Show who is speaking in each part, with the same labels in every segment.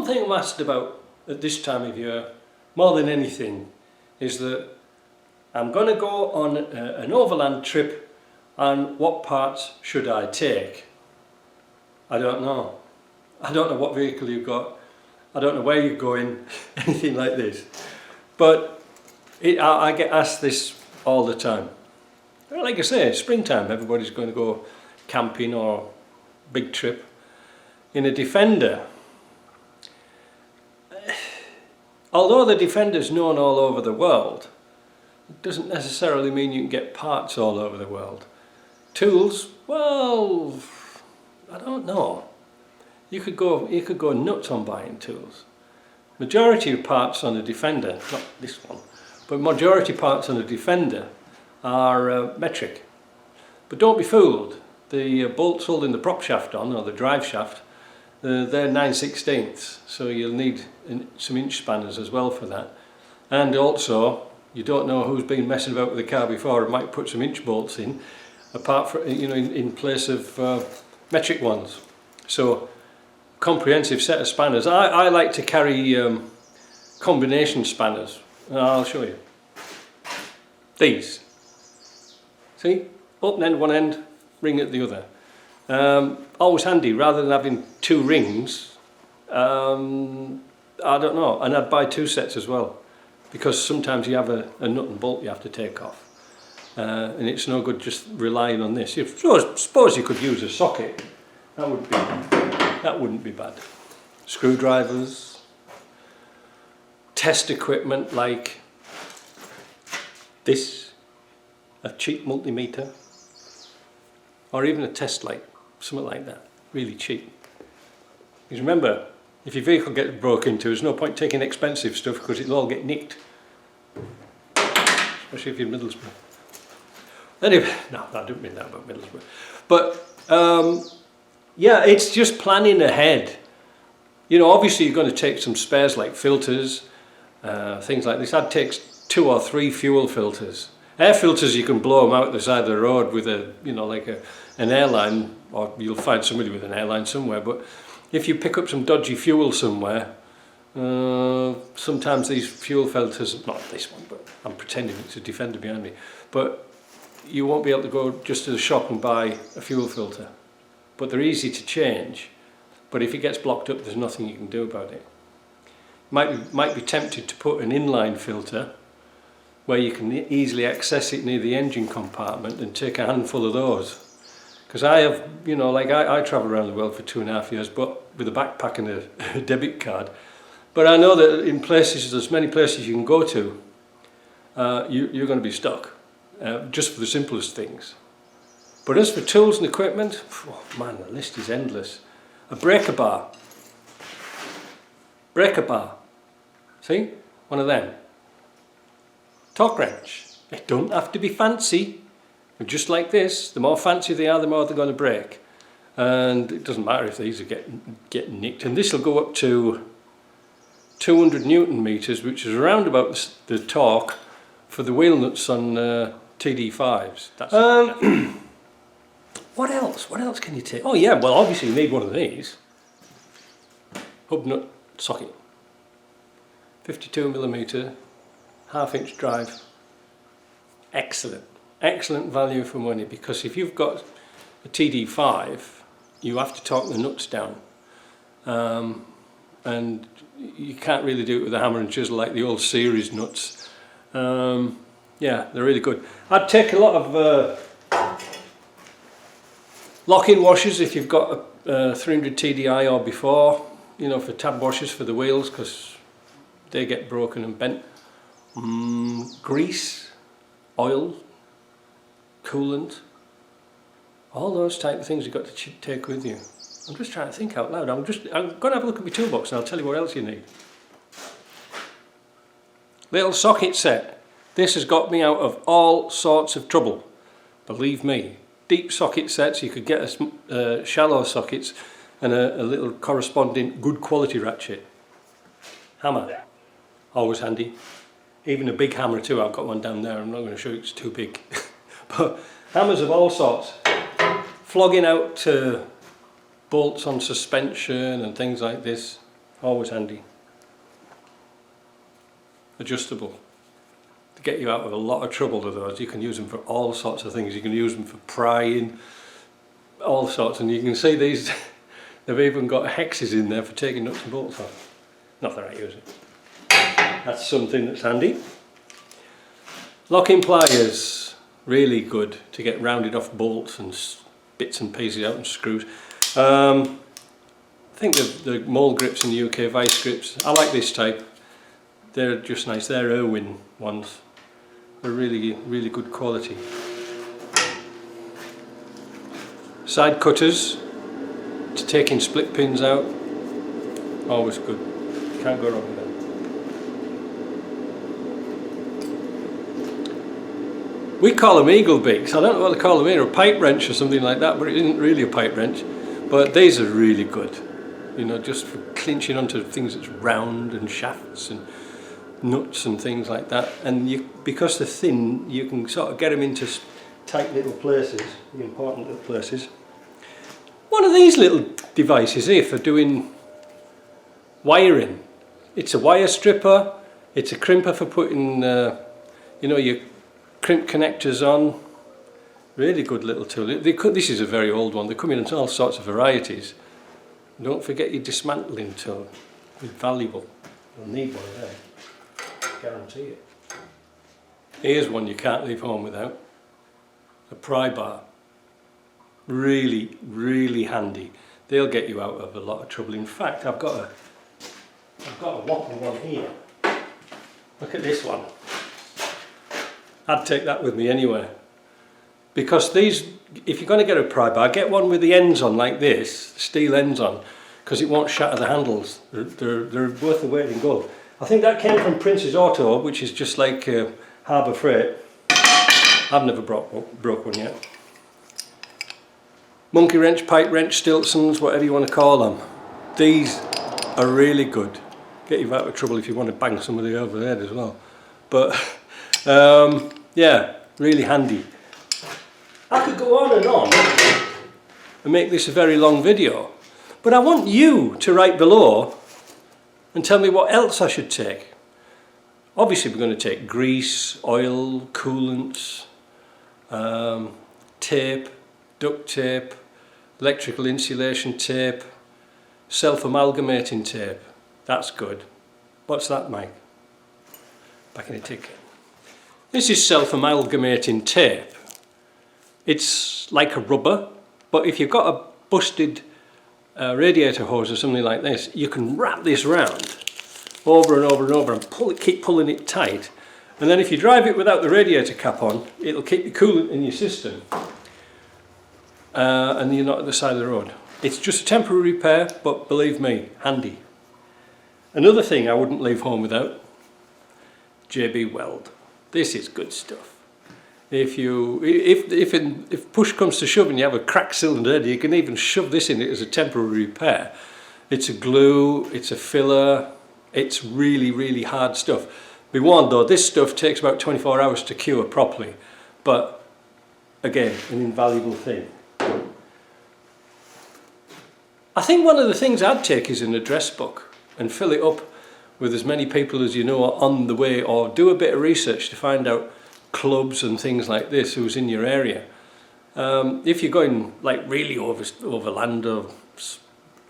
Speaker 1: thing I'm asked about at this time of year, more than anything, is that I'm going to go on an overland trip, and what parts should I take? I don't know. I don't know what vehicle you've got. I don't know where you're going, anything like this. But I get asked this all the time. Like I say, springtime, everybody's going to go camping or big trip. In a Defender, although the Defender's known all over the world, it doesn't necessarily mean you can get parts all over the world. Tools, well, I don't know. You could go nuts on buying tools. Majority of parts on a Defender, not this one, but majority parts on a Defender are metric. But don't be fooled. The bolts holding the prop shaft on, or the drive shaft, they're 9/16, so you'll need some inch spanners as well for that. And also, you don't know who's been messing about with the car before and might put some inch bolts in, apart from, you know, in place of metric ones. So, comprehensive set of spanners. I like to carry combination spanners. I'll show you. These. See? Open end one end, ring at the other. Always handy, rather than having two rings. I don't know, and I'd buy two sets as well, because sometimes you have a nut and bolt you have to take off, and it's no good just relying on this. Suppose you could use a socket. That wouldn't be bad. Screwdrivers, test equipment like this, a cheap multimeter, or even a test light, something like that, really cheap. Because remember, if your vehicle gets broke into, there's no point taking expensive stuff because it'll all get nicked, especially if you're Middlesbrough. Anyway, no, I don't mean that about Middlesbrough. But yeah, it's just planning ahead. You know, obviously you're going to take some spares like filters, things like this. I'd take 2 or 3 fuel filters. Air filters, you can blow them out the side of the road with a, you know, like an airline, or you'll find somebody with an airline somewhere. But if you pick up some dodgy fuel somewhere, sometimes these fuel filters, not this one, but I'm pretending it's a Defender behind me, but you won't be able to go just to the shop and buy a fuel filter. But they're easy to change. But if it gets blocked up, there's nothing you can do about it. Might be tempted to put an inline filter where you can easily access it near the engine compartment and take a handful of those. Because I have, you know, like I travel around the world for 2.5 years, but with a backpack and a debit card. But I know that in places, there's many places you can go to, you're going to be stuck, just for the simplest things. But as for tools and equipment, oh man, the list is endless. A breaker bar. See? One of them. Torque wrench. It don't have to be fancy. But just like this, the more fancy they are, the more they're going to break. And it doesn't matter if these are getting nicked. And this will go up to 200 Newton meters, which is around about the torque for the wheel nuts on TD5s. That's what else? What else can you take? Oh yeah, well obviously you need one of these. Hub nut socket. 52mm, 1/2-inch drive. Excellent. Excellent value for money, because if you've got a TD5, you have to torque the nuts down. And you can't really do it with a hammer and chisel like the old series nuts. Yeah, they're really good. I'd take a lot of lock-in washers if you've got a 300 TDI or before, you know, for tab washers for the wheels, because they get broken and bent. Grease, oil, coolant, all those type of things you've got to take with you. I'm just trying to think out loud. I'm going to have a look at my toolbox and I'll tell you what else you need. Little socket set. This has got me out of all sorts of trouble, believe me. Deep socket sets, you could get shallow sockets and a little corresponding good quality ratchet. Hammer, always handy. Even a big hammer too, I've got one down there, I'm not going to show you, it's too big. But hammers of all sorts. Flogging out bolts on suspension and things like this, always handy. Adjustable, to get you out of a lot of trouble with those. You can use them for all sorts of things. You can use them for prying, all sorts, and you can see these, they've even got hexes in there for taking nuts and bolts off. Not that I use it. That's something that's handy. Locking pliers, really good to get rounded off bolts and bits and pieces out and screws. I think the mold grips in the UK, vice grips, I like this type. They're just nice. They're Irwin ones. They're really, really good quality. Side cutters to taking split pins out. Always good. Can't go wrong with them. We call them eagle beaks. I don't know what they call them here, a pipe wrench or something like that, but it isn't really a pipe wrench. But these are really good. You know, just for clinching onto things that's round and shafts and nuts and things like that, and because they're thin, you can sort of get them into tight little places, the important little places. One of these little devices here for doing wiring. It's a wire stripper, it's a crimper for putting you know, your crimp connectors on. Really good little tool. This is a very old one. They come in all sorts of varieties. Don't forget your dismantling tool. It's valuable. You'll need one of them. Guarantee it. Here's one you can't leave home without. A pry bar. Really, really handy. They'll get you out of a lot of trouble. In fact, I've got a whopper one here. Look at this one. I'd take that with me anywhere. Because these, if you're going to get a pry bar, get one with the ends on like this, steel ends on, because it won't shatter the handles. They're worth the weight in gold. I think that came from Prince's Auto, which is just like Harbour Freight. I've never broke one yet. Monkey wrench, pipe wrench, Stiltsons, whatever you want to call them. These are really good. Get you out of trouble if you want to bang somebody over the head as well. But yeah, really handy. I could go on and make this a very long video, but I want you to write below and tell me what else I should take. Obviously we're going to take grease, oil, coolants, tape, duct tape, electrical insulation tape, self-amalgamating tape. That's good. What's that, Mike? Back in a ticket. This is self-amalgamating tape. It's like a rubber, but if you've got a busted radiator hose or something like this, you can wrap this round over and over and over and keep pulling it tight, and then if you drive it without the radiator cap on, it'll keep the coolant in your system, and you're not at the side of the road. It's just a temporary repair, but believe me, handy. Another thing I wouldn't leave home without, JB Weld. This is good stuff. If push comes to shove and you have a cracked cylinder, you can even shove this in it as a temporary repair. It's a glue, it's a filler, it's really, really hard stuff. Be warned though, this stuff takes about 24 hours to cure properly, but again, an invaluable thing. I think one of the things I'd take is an address book and fill it up with as many people as you know are on the way, or do a bit of research to find out clubs and things like this who's in your area. If you're going like really overland, or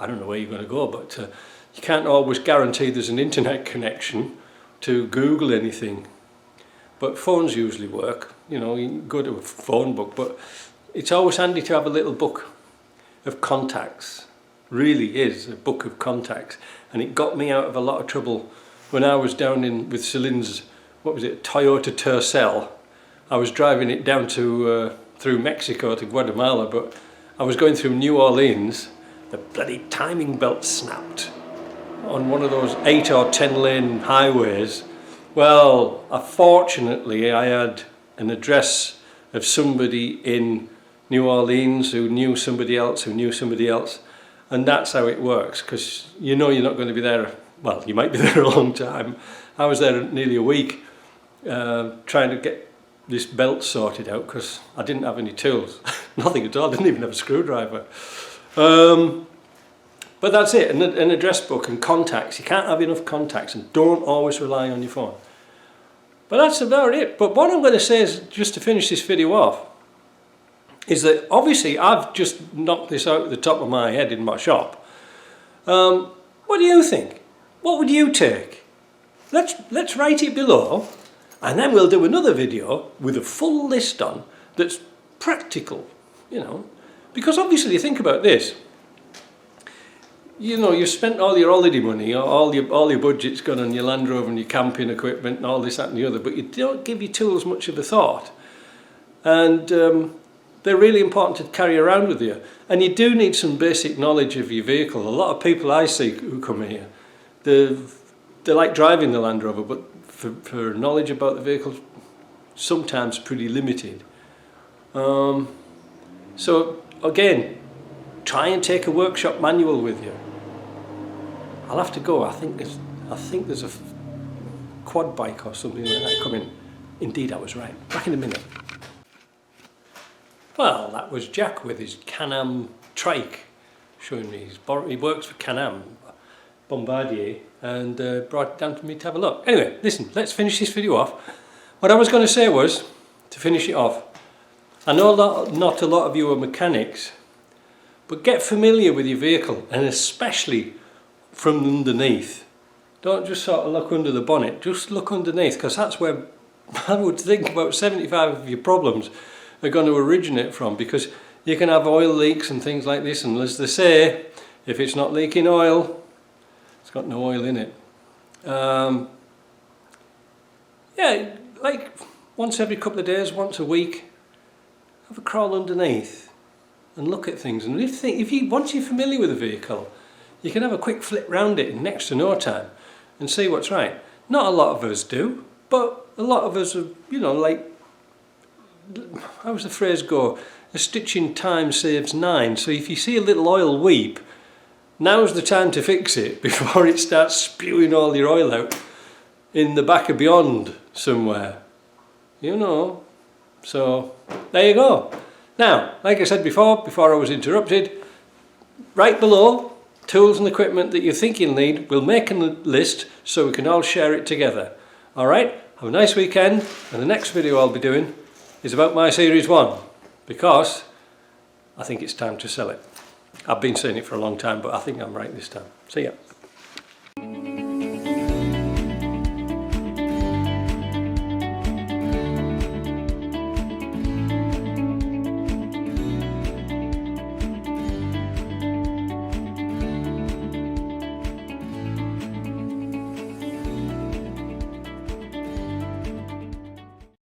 Speaker 1: I don't know where you're going to go, but you can't always guarantee there's an internet connection to Google anything. But phones usually work, you know, you can go to a phone book, but it's always handy to have a little book of contacts. Really is a book of contacts, and it got me out of a lot of trouble when I was down in with Celine's, what was it, Toyota Tercel. I was driving it down to through Mexico to Guatemala, but I was going through New Orleans. The bloody timing belt snapped on one of those 8 or 10 lane highways. Well, fortunately I had an address of somebody in New Orleans who knew somebody else who knew somebody else, and that's how it works, because you know you're not going to be there, well, you might be there a long time. I was there nearly a week trying to get this belt sorted out because I didn't have any tools. Nothing at all. I didn't even have a screwdriver. But that's it, an address book and contacts. You can't have enough contacts, and don't always rely on your phone. But that's about it. But what I'm going to say is, just to finish this video off, is that obviously I've just knocked this out of the top of my head in my shop. What do you think? What would you take? Let's write it below, and then we'll do another video with a full list on that's practical, you know. Because obviously, think about this. You know, you've spent all your holiday money, all your budget's gone on your Land Rover and your camping equipment and all this, that and the other, but you don't give your tools much of a thought. And they're really important to carry around with you. And you do need some basic knowledge of your vehicle. A lot of people I see who come here, they like driving the Land Rover, but for knowledge about the vehicle, sometimes pretty limited. So again, try and take a workshop manual with you. I'll have to go. I think there's a quad bike or something like that coming. Indeed, I was right. Back in a minute. Well, that was Jack with his Can-Am trike, showing me he works for Can-Am Bombardier, and brought it down to me to have a look. Anyway, listen, let's finish this video off. What I was going to say was, to finish it off, I know not a lot of you are mechanics, but get familiar with your vehicle, and especially from underneath. Don't just sort of look under the bonnet, just look underneath, because that's where I would think about 75 of your problems are going to originate from, because you can have oil leaks and things like this, and as they say, if it's not leaking oil, it's got no oil in it. Yeah, like once every couple of days, once a week, have a crawl underneath and look at things. And once you're familiar with the vehicle, you can have a quick flip round it in next to no time and see what's right. Not a lot of us do, but a lot of us are, you know, like, how does the phrase go? A stitch in time saves 9. So if you see a little oil weep, now's the time to fix it before it starts spewing all your oil out in the back of beyond somewhere. You know. So there you go. Now, like I said before I was interrupted, right below, tools and equipment that you think you'll need. We'll make a list so we can all share it together. Alright, have a nice weekend, and the next video I'll be doing is about my Series 1, because I think it's time to sell it. I've been saying it for a long time, but I think I'm right this time. See ya.